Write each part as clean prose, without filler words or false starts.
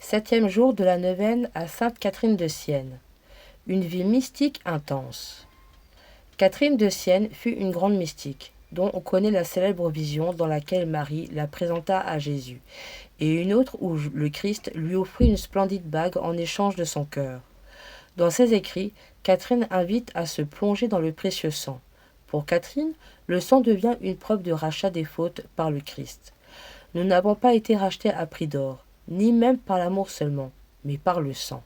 Septième jour de la neuvaine à Sainte Catherine de Sienne. Une vie mystique intense. Catherine de Sienne fut une grande mystique, dont on connaît la célèbre vision dans laquelle Marie la présenta à Jésus, et une autre où le Christ lui offrit une splendide bague en échange de son cœur. Dans ses écrits, Catherine invite à se plonger dans le précieux sang. Pour Catherine, le sang devient une preuve de rachat des fautes par le Christ. Nous n'avons pas été rachetés à prix d'or, ni même par l'amour seulement, mais par le sang.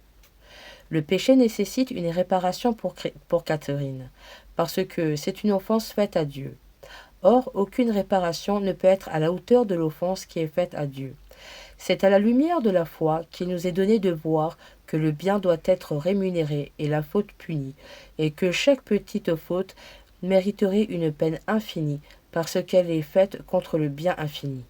Le péché nécessite une réparation pour Catherine, parce que c'est une offense faite à Dieu. Or, aucune réparation ne peut être à la hauteur de l'offense qui est faite à Dieu. C'est à la lumière de la foi qu'il nous est donné de voir que le bien doit être rémunéré et la faute punie, et que chaque petite faute mériterait une peine infinie parce qu'elle est faite contre le bien infini.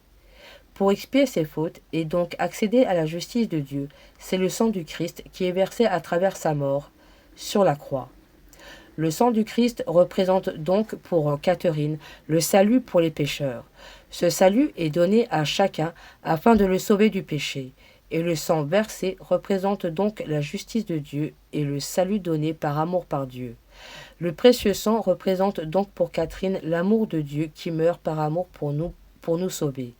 Pour expier ses fautes et donc accéder à la justice de Dieu, c'est le sang du Christ qui est versé à travers sa mort sur la croix. Le sang du Christ représente donc pour Catherine le salut pour les pécheurs. Ce salut est donné à chacun afin de le sauver du péché, et le sang versé représente donc la justice de Dieu et le salut donné par amour par Dieu. Le précieux sang représente donc pour Catherine l'amour de Dieu qui meurt par amour pour nous sauver.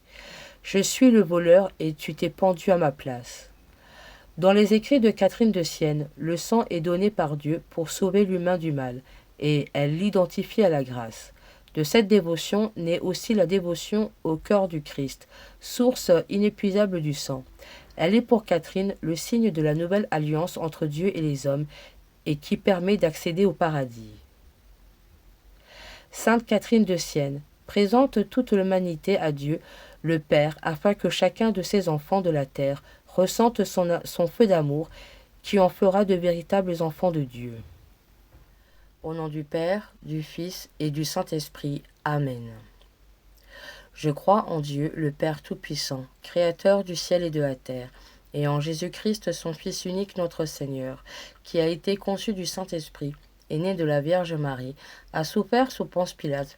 Je suis le voleur et tu t'es pendu à ma place. Dans les écrits de Catherine de Sienne, le sang est donné par Dieu pour sauver l'humain du mal, et elle l'identifie à la grâce. De cette dévotion naît aussi la dévotion au cœur du Christ, source inépuisable du sang. Elle est pour Catherine le signe de la nouvelle alliance entre Dieu et les hommes, et qui permet d'accéder au paradis. Sainte Catherine de Sienne présente toute l'humanité à Dieu, le Père, afin que chacun de ses enfants de la terre ressente son feu d'amour, qui en fera de véritables enfants de Dieu. Au nom du Père, du Fils et du Saint-Esprit. Amen. Je crois en Dieu, le Père Tout-Puissant, Créateur du ciel et de la terre, et en Jésus-Christ, son Fils unique, notre Seigneur, qui a été conçu du Saint-Esprit, est né de la Vierge Marie, a souffert sous Ponce Pilate,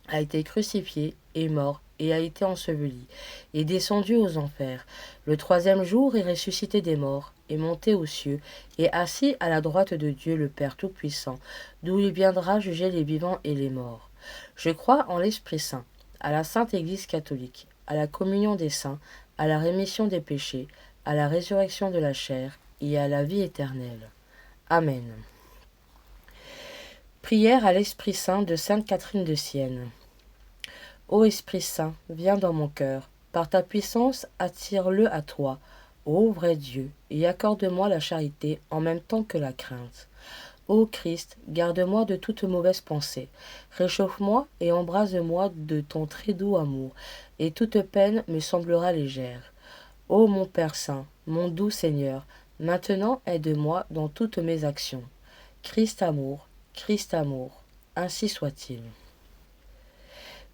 a été crucifié, est mort, et a été enseveli, est descendu aux enfers. Le troisième jour est ressuscité des morts, est monté aux cieux, et assis à la droite de Dieu le Père Tout-Puissant, d'où il viendra juger les vivants et les morts. Je crois en l'Esprit Saint, à la Sainte Église catholique, à la communion des saints, à la rémission des péchés, à la résurrection de la chair, et à la vie éternelle. Amen. Prière à l'Esprit Saint de Sainte Catherine de Sienne. Ô Esprit Saint, viens dans mon cœur, par ta puissance attire-le à toi, ô vrai Dieu, et accorde-moi la charité en même temps que la crainte. Ô Christ, garde-moi de toute mauvaise pensée, réchauffe-moi et embrase-moi de ton très doux amour, et toute peine me semblera légère. Ô mon Père Saint, mon doux Seigneur, maintenant aide-moi dans toutes mes actions. Christ amour, ainsi soit-il.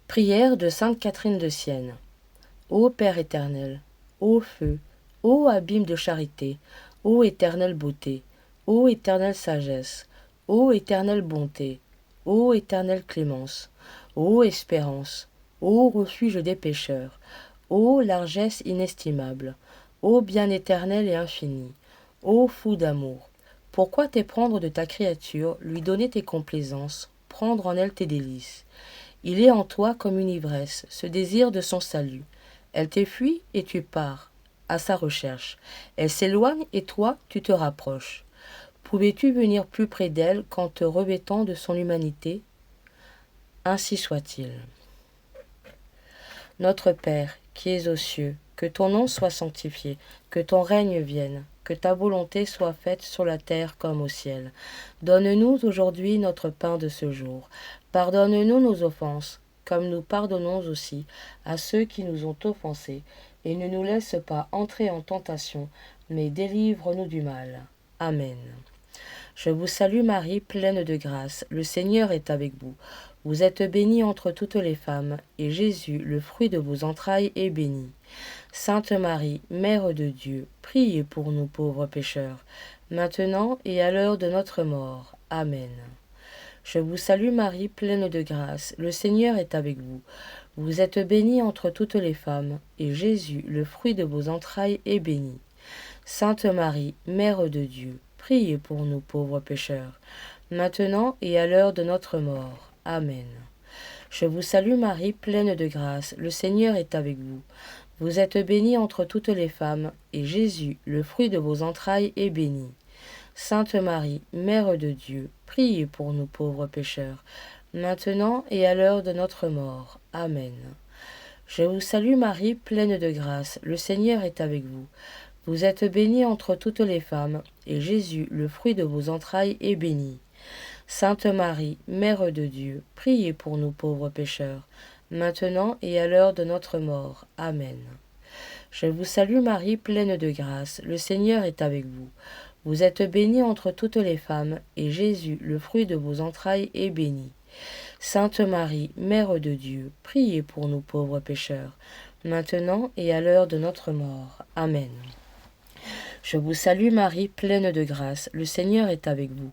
Prière de Sainte Catherine de Sienne. Ô Père éternel, ô feu, ô abîme de charité, ô éternelle beauté, ô éternelle sagesse, ô éternelle bonté, ô éternelle clémence, ô espérance, ô refuge des pécheurs, ô largesse inestimable, ô bien éternel et infini, ô fou d'amour, pourquoi t'éprendre de ta créature, lui donner tes complaisances, prendre en elle tes délices? Il est en toi comme une ivresse, ce désir de son salut. Elle t'effuit et tu pars à sa recherche. Elle s'éloigne et toi, tu te rapproches. Pouvais-tu venir plus près d'elle qu'en te revêtant de son humanité? Ainsi soit-il. Notre Père, qui es aux cieux, que ton nom soit sanctifié, que ton règne vienne, que ta volonté soit faite sur la terre comme au ciel. Donne-nous aujourd'hui notre pain de ce jour. Pardonne-nous nos offenses, comme nous pardonnons aussi à ceux qui nous ont offensés, et ne nous laisse pas entrer en tentation, mais délivre-nous du mal. Amen. Je vous salue Marie, pleine de grâce, le Seigneur est avec vous. Vous êtes bénie entre toutes les femmes, et Jésus, le fruit de vos entrailles, est béni. Sainte Marie, Mère de Dieu, priez pour nous pauvres pécheurs, maintenant et à l'heure de notre mort. Amen. Je vous salue Marie, pleine de grâce, le Seigneur est avec vous. Vous êtes bénie entre toutes les femmes, et Jésus, le fruit de vos entrailles, est béni. Sainte Marie, Mère de Dieu, priez pour nous pauvres pécheurs, maintenant et à l'heure de notre mort. Amen. Je vous salue Marie, pleine de grâce, le Seigneur est avec vous. Vous êtes bénie entre toutes les femmes, et Jésus, le fruit de vos entrailles, est béni. Sainte Marie, Mère de Dieu, priez pour nous pauvres pécheurs, maintenant et à l'heure de notre mort. Amen. Je vous salue Marie, pleine de grâce, le Seigneur est avec vous. Vous êtes bénie entre toutes les femmes, et Jésus, le fruit de vos entrailles, est béni. Sainte Marie, Mère de Dieu, priez pour nous pauvres pécheurs, maintenant et à l'heure de notre mort. Amen. Je vous salue Marie, pleine de grâce, le Seigneur est avec vous. Vous êtes bénie entre toutes les femmes, et Jésus, le fruit de vos entrailles, est béni. Sainte Marie, Mère de Dieu, priez pour nous pauvres pécheurs, maintenant et à l'heure de notre mort. Amen. Je vous salue Marie, pleine de grâce, le Seigneur est avec vous.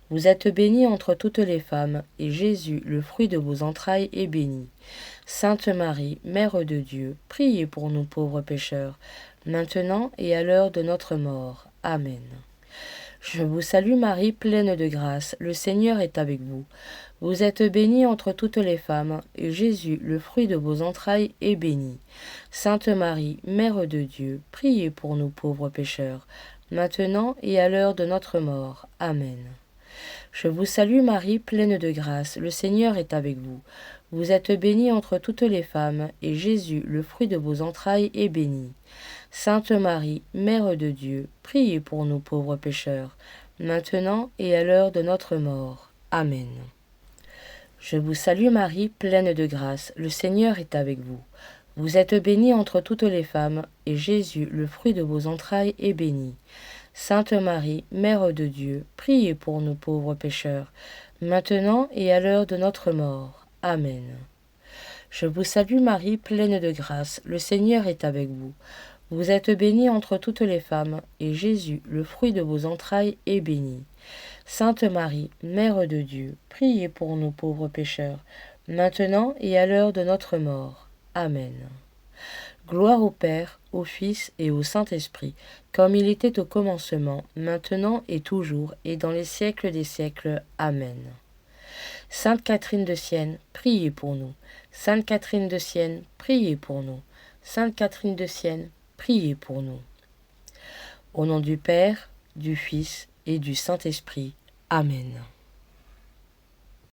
Vous êtes bénie entre toutes les femmes, et Jésus, le fruit de vos entrailles, est béni. Sainte Marie, Mère de Dieu, priez pour nous pauvres pécheurs, maintenant et à l'heure de notre mort. Amen. Je vous salue Marie, pleine de grâce, le Seigneur est avec vous. Vous êtes bénie entre toutes les femmes, et Jésus, le fruit de vos entrailles, est béni. Sainte Marie, Mère de Dieu, priez pour nous pauvres pécheurs, maintenant et à l'heure de notre mort. Amen. Je vous salue Marie, pleine de grâce, le Seigneur est avec vous. Vous êtes bénie entre toutes les femmes, et Jésus, le fruit de vos entrailles, est béni. Sainte Marie, Mère de Dieu, priez pour nous pauvres pécheurs, maintenant et à l'heure de notre mort. Amen. Je vous salue Marie, pleine de grâce, le Seigneur est avec vous. Vous êtes bénie entre toutes les femmes, et Jésus, le fruit de vos entrailles, est béni. Sainte Marie, Mère de Dieu, priez pour nous pauvres pécheurs, maintenant et à l'heure de notre mort. Amen. Je vous salue Marie, pleine de grâce, le Seigneur est avec vous. Vous êtes bénie entre toutes les femmes, et Jésus, le fruit de vos entrailles, est béni. Sainte Marie, Mère de Dieu, priez pour nous pauvres pécheurs, maintenant et à l'heure de notre mort. Amen. Gloire au Père, au Fils et au Saint-Esprit, comme il était au commencement, maintenant et toujours, et dans les siècles des siècles. Amen. Sainte Catherine de Sienne, priez pour nous. Sainte Catherine de Sienne, priez pour nous. Sainte Catherine de Sienne, priez pour nous. Au nom du Père, du Fils et du Saint-Esprit. Amen.